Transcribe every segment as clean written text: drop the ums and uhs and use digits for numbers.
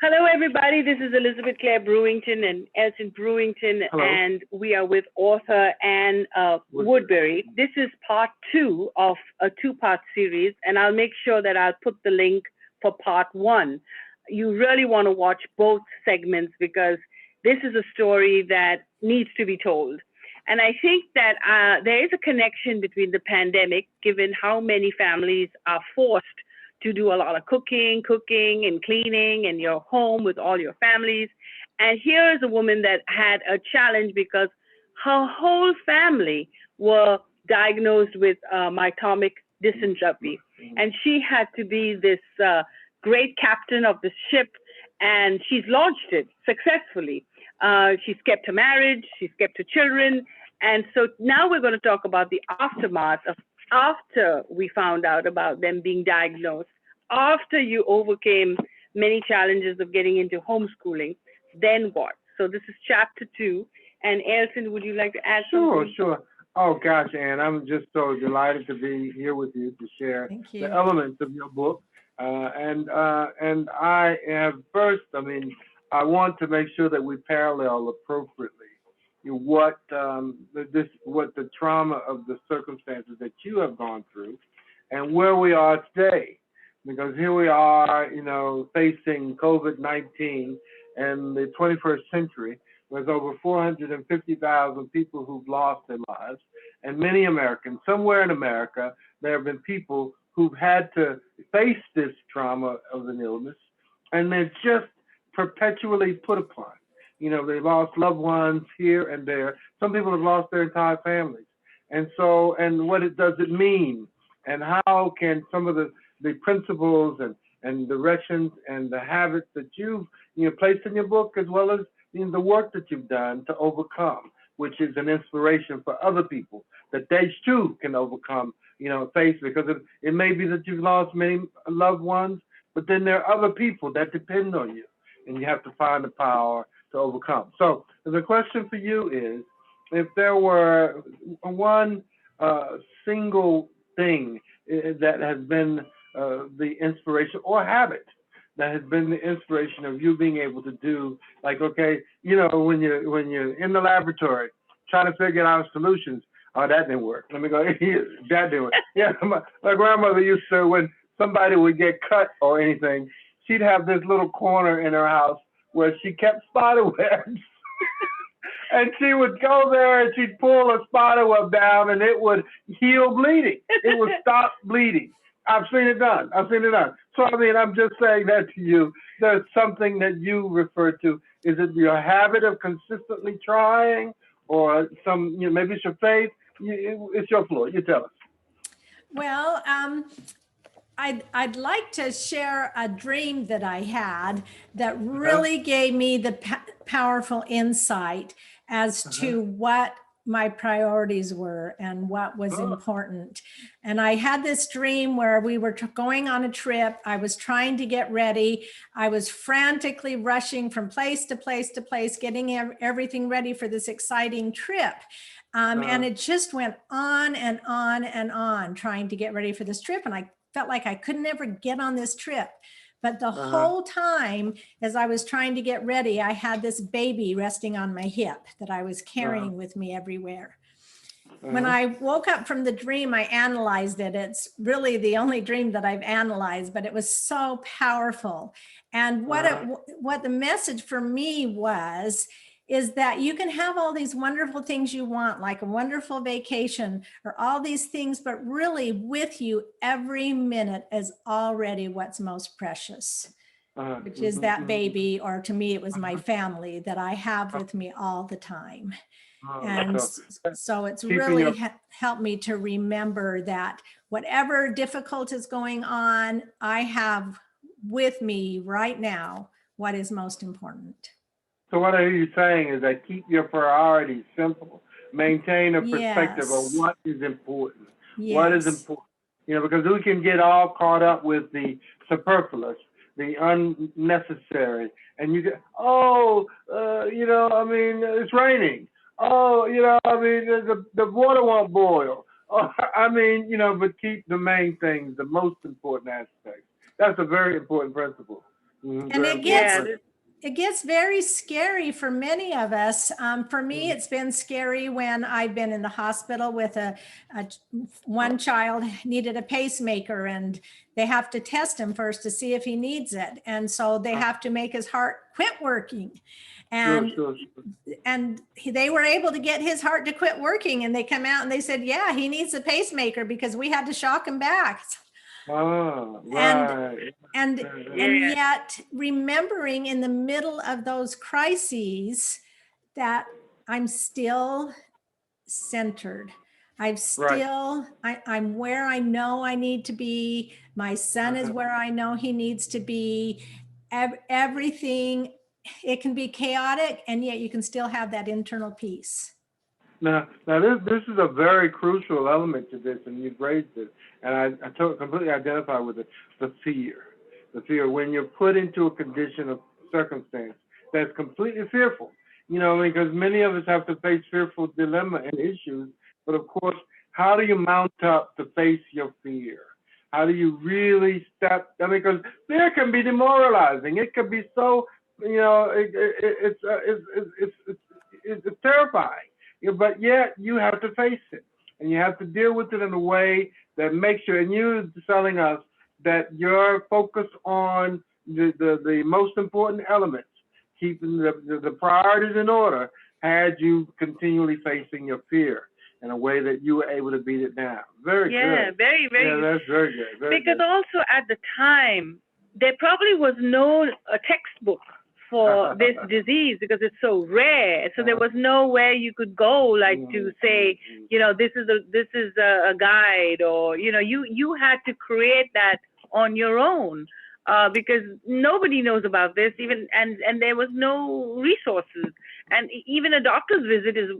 Hello, everybody. This is Elizabeth Clare Brewington and Elton Brewington, Hello. and we are with author Anne Woodbury. This is part two of a two-part series, and I'll make sure that I'll put the link for part one. You really want to watch both segments because this is a story that needs to be told. And I think that there is a connection between the pandemic, given how many families are forced to do a lot of cooking and cleaning in your home with all your families. And here is a woman that had a challenge because her whole family were diagnosed with mytomic dystrophy. And she had to be this great captain of the ship, and she's launched it successfully. She's kept her marriage, she's kept her children. And so now we're going to talk about the aftermath of after we found out about them being diagnosed, after you overcame many challenges of getting into homeschooling, then what? So this is chapter two. And Elton, would you like to add something? Sure. Oh gosh, Anne, I'm just so delighted to be here with you to share the elements of your book. And I have first, I want to make sure that we parallel appropriately what the trauma of the circumstances that you have gone through and where we are today. Because here we are, facing COVID-19 and the 21st century with over 450,000 people who've lost their lives. And many Americans, somewhere in America, there have been people who've had to face this trauma of an illness, and they're just perpetually put upon. They lost loved ones here and there. Some people have lost their entire families. And what does it mean? And how can some of the principles and directions and the habits that you've placed in your book, as well as the work that you've done to overcome, which is an inspiration for other people, that they too can overcome, face, because it may be that you've lost many loved ones, but then there are other people that depend on you, and you have to find the power to overcome. So the question for you is, if there were one single thing that has been the inspiration or habit that has been the inspiration of you being able to do, like, okay, when you're in the laboratory trying to figure out solutions, oh, that didn't work. Let me go, that didn't work. Yeah, my grandmother used to, when somebody would get cut or anything, she'd have this little corner in her house where she kept spider webs. And she would go there and she'd pull a spider web down and it would heal bleeding. It would stop bleeding. I've seen it done. So, I'm just saying that to you. There's something that you refer to. Is it your habit of consistently trying, or maybe it's your faith? It's your floor. You tell us. Well, I'd like to share a dream that I had that really gave me the powerful insight as to what my priorities were and what was important. And I had this dream where we were going on a trip. I was trying to get ready. I was frantically rushing from place to place to place, getting everything ready for this exciting trip. And it just went on and on and on, trying to get ready for this trip. And I felt like I could never get on this trip. But the whole time, as I was trying to get ready, I had this baby resting on my hip that I was carrying with me everywhere. When I woke up from the dream, I analyzed it. It's really the only dream that I've analyzed, but it was so powerful. And what the message for me is that you can have all these wonderful things you want, like a wonderful vacation or all these things, but really with you every minute is already what's most precious, which is that baby, or to me, it was my family that I have with me all the time. And so it's really helped me to remember that whatever difficult is going on, I have with me right now what is most important. So what I hear you saying is that keep your priorities simple. Maintain a perspective of what is important. Yes. What is important? Because we can get all caught up with the superfluous, the unnecessary, and you get, it's raining. The water won't boil. But keep the main things, the most important aspects. That's a very important principle. And it gets very scary for many of us. For me, it's been scary when I've been in the hospital with one child needed a pacemaker, and they have to test him first to see if he needs it. And so they have to make his heart quit working. And they were able to get his heart to quit working, and they come out and they said, yeah, he needs a pacemaker because we had to shock him back. Oh, right. And yet remembering in the middle of those crises that I'm still centered. I'm where I know I need to be. My son is where I know he needs to be. Everything, it can be chaotic, and yet you can still have that internal peace. Now this is a very crucial element to this, and you've raised it, and I completely identify with it. The fear when you're put into a condition of circumstance that's completely fearful. Because many of us have to face fearful dilemma and issues. But of course, how do you mount up to face your fear? How do you really step? Because fear can be demoralizing. It can be so, it's terrifying. But yet you have to face it, and you have to deal with it in a way that makes you. And you're telling us that you're focused on the most important elements, keeping the priorities in order, had you continually facing your fear in a way that you were able to beat it down. Very good. Yeah, very, very. Yeah, that's very good. Because also at the time, there probably was no textbook for this disease because it's so rare. So there was nowhere you could go to say, this is a guide, or you had to create that on your own because nobody knows about this and there was no resources. And even a doctor's visit is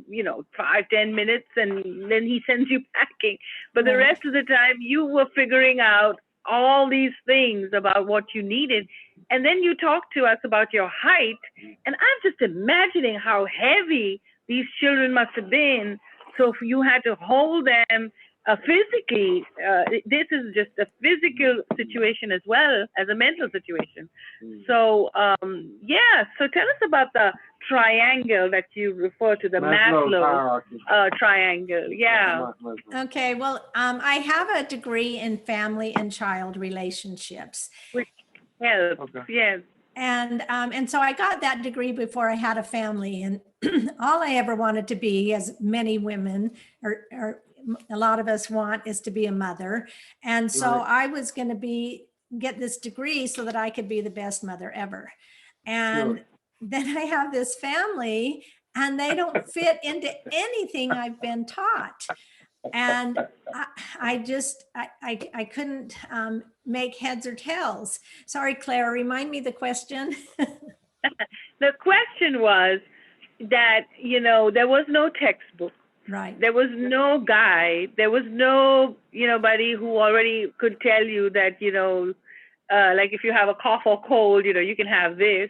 5-10 minutes, and then he sends you packing. But the rest of the time you were figuring out all these things about what you needed. And then you talk to us about your height, and I'm just imagining how heavy these children must have been. So if you had to hold them physically, this is just a physical situation as well as a mental situation. So, so tell us about the triangle that you refer to, the Maslow triangle. Yeah. Okay, well, I have a degree in family and child relationships. Yes. Yes. And so I got that degree before I had a family, and all I ever wanted to be, as many women or a lot of us want, is to be a mother. And so I was going to get this degree so that I could be the best mother ever. And then I have this family, and they don't fit into anything I've been taught. And I couldn't make heads or tails. Sorry, Claire, remind me the question. The question was that, there was no textbook. Right. There was no guide. There was no, nobody who already could tell you that, like if you have a cough or cold, you can have this.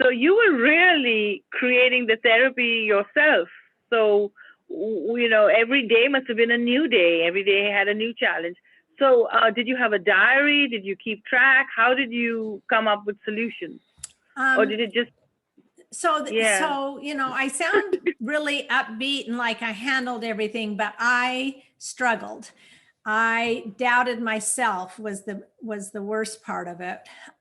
So you were really creating the therapy yourself. So, every day must have been a new day. Every day had a new challenge. So did you have a diary? Did you keep track? How did you come up with solutions? Or did it just... So, I sound really upbeat and like I handled everything, but I struggled. I doubted myself was the worst part of it.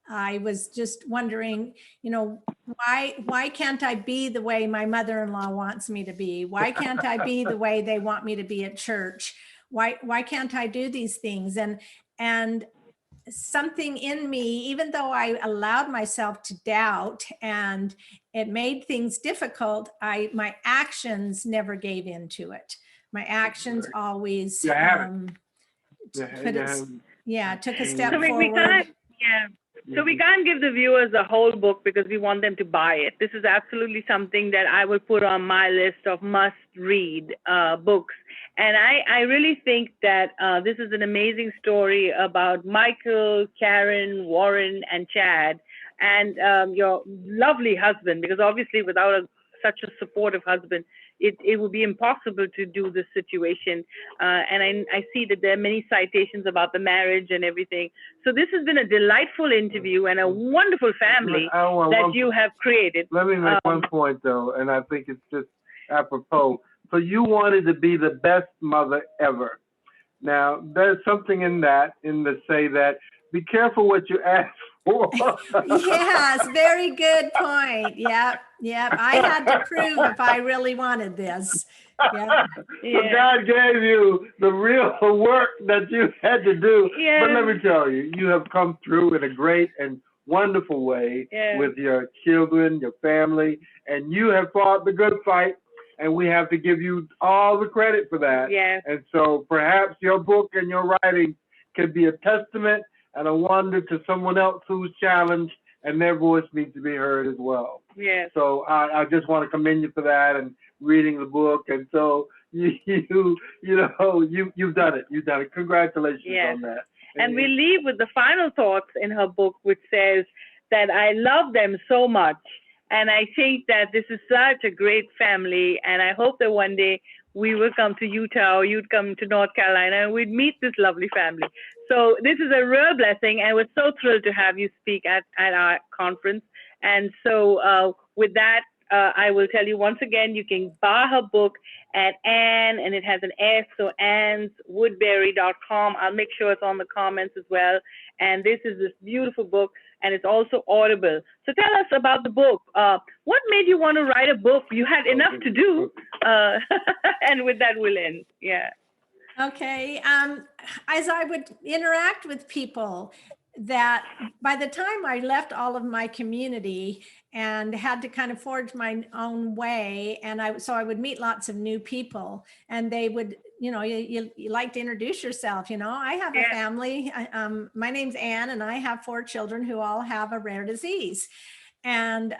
I was just wondering, why can't I be the way my mother-in-law wants me to be? Why can't I be the way they want me to be at church? Why can't I do these things? And something in me, even though I allowed myself to doubt and it made things difficult, my actions never gave into it. My actions always took a step forward. So we can't give the viewers the whole book because we want them to buy it. This is absolutely something that I will put on my list of must-read books. And I really think that this is an amazing story about Michael, Karen, Warren, and Chad, and your lovely husband, because obviously without such a supportive husband, it would be impossible to do this situation. And I see that there are many citations about the marriage and everything. So this has been a delightful interview and a wonderful family that you have created. Let me make one point, though, and I think it's just apropos. So you wanted to be the best mother ever. Now, there's something in that, to say that be careful what you ask for. Yes, very good point. Yep. I had to prove if I really wanted this. Yep. So God gave you the real work that you had to do. Yeah. But let me tell you, you have come through in a great and wonderful way with your children, your family, and you have fought the good fight. And we have to give you all the credit for that. Yeah. And so perhaps your book and your writing could be a testament and a wonder to someone else who's challenged, and their voice needs to be heard as well. Yeah. So I just want to commend you for that and reading the book. And so you've done it. You've done it. Congratulations on that. And we leave with the final thoughts in her book, which says that I love them so much. And I think that this is such a great family, and I hope that one day we will come to Utah or you'd come to North Carolina and we'd meet this lovely family. So this is a real blessing, and we're so thrilled to have you speak at our conference. And so with that, I will tell you once again, you can buy her book at Anne, and it has an S, so annswoodbury.com. I'll make sure it's on the comments as well. And this is this beautiful book, and it's also Audible. So tell us about the book. What made you want to write a book? You had enough to do. And with that, we'll end. Yeah. Okay. As I would interact with people, that by the time I left all of my community and had to kind of forge my own way, and I would meet lots of new people, and they would, you like to introduce yourself. I have a family. My name's Anne, and I have 4 children who all have a rare disease. And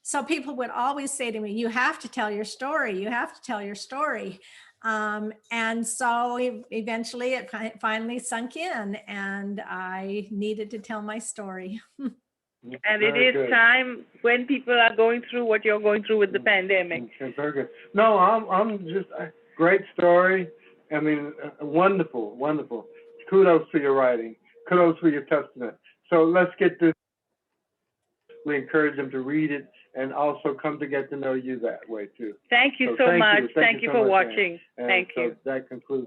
so people would always say to me, you have to tell your story. You have to tell your story. And so eventually it finally sunk in, and I needed to tell my story. And it is time when people are going through what you're going through with the pandemic. Okay, very good. No, I'm just great story. I mean, wonderful, wonderful. Kudos for your writing. Kudos for your testament. So let's get this. We encourage them to read it and also come to get to know you that way too. Thank you so much. Thank you for watching. Thank you. So that concludes.